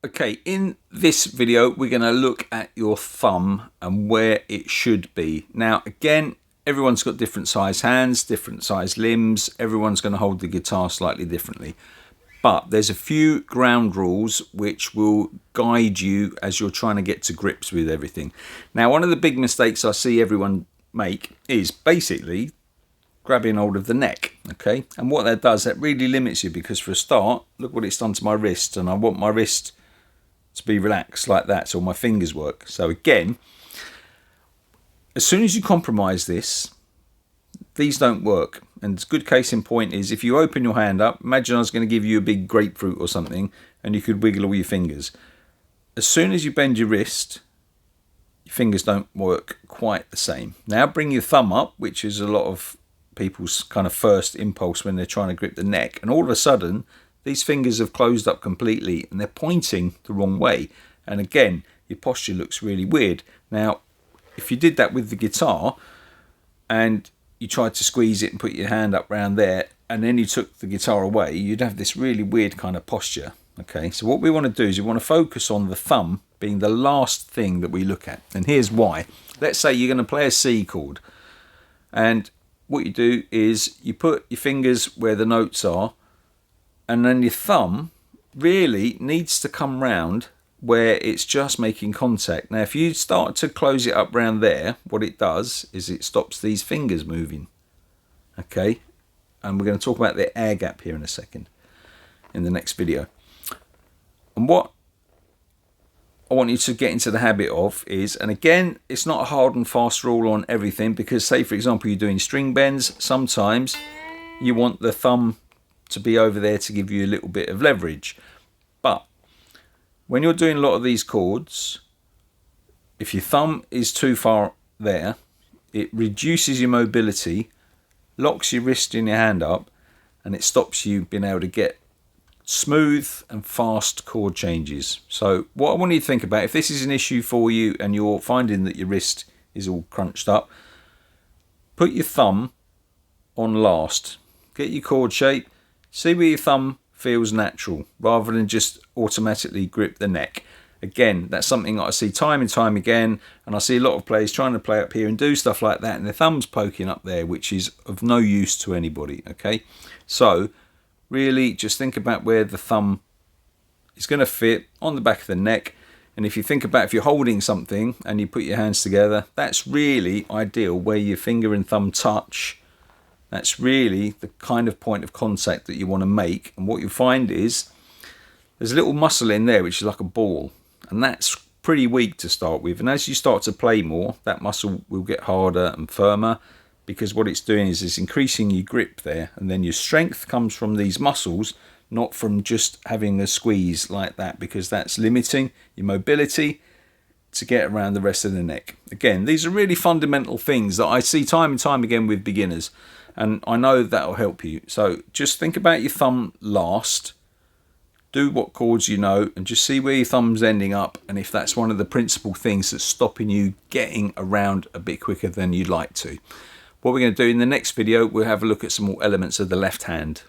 Okay, in this video, we're going to look at your thumb and where it should be. Now, again, everyone's got different size hands, different size limbs. Everyone's going to hold the guitar slightly differently. But there's a few ground rules which will guide you as you're trying to get to grips with everything. Now, one of the big mistakes I see everyone make is basically grabbing hold of the neck, okay? And what that does, that really limits you, because for a start, look what it's done to my wrist, and I want my wrist to be relaxed like that so my fingers work. So again, as soon as you compromise this, these don't work. And a good case in point is if you open your hand up, imagine I was going to give you a big grapefruit or something and you could wiggle all your fingers. As soon as you bend your wrist, your fingers don't work quite the same. Now bring your thumb up, which is a lot of people's kind of first impulse when they're trying to grip the neck, and all of a sudden these fingers have closed up completely and they're pointing the wrong way. And again, your posture looks really weird. Now, if you did that with the guitar and you tried to squeeze it and put your hand up around there and then you took the guitar away, you'd have this really weird kind of posture. Okay, so what we want to do is we want to focus on the thumb being the last thing that we look at. And here's why. Let's say you're going to play a C chord, and what you do is you put your fingers where the notes are, and then your thumb really needs to come round where it's just making contact. Now, if you start to close it up round there, what it does is it stops these fingers moving. Okay, and we're going to talk about the air gap here in a second, in the next video. And what I want you to get into the habit of is, and again, it's not a hard and fast rule on everything, because say, for example, you're doing string bends, sometimes you want the thumb to be over there to give you a little bit of leverage. But when you're doing a lot of these chords, if your thumb is too far there, it reduces your mobility, locks your wrist in your hand up, and it stops you being able to get smooth and fast chord changes. So what I want you to think about, if this is an issue for you and you're finding that your wrist is all crunched up, put your thumb on last. Get your chord shape. See where your thumb feels natural, rather than just automatically grip the neck. Again, that's something that I see time and time again, and I see a lot of players trying to play up here and do stuff like that, and their thumb's poking up there, which is of no use to anybody, okay? So, really, just think about where the thumb is going to fit on the back of the neck, and if you think about if you're holding something and you put your hands together, that's really ideal where your finger and thumb touch. That's really the kind of point of contact that you want to make. And what you'll find is there's a little muscle in there which is like a ball, and that's pretty weak to start with. And as you start to play more, that muscle will get harder and firmer, because what it's doing is it's increasing your grip there, and then your strength comes from these muscles, not from just having a squeeze like that, because that's limiting your mobility to get around the rest of the neck. Again, these are really fundamental things that I see time and time again with beginners, and I know that'll help you. So just think about your thumb last, do what chords you know, and just see where your thumb's ending up, and if that's one of the principal things that's stopping you getting around a bit quicker than you'd like to. What we're going to do in the next video, we'll have a look at some more elements of the left hand.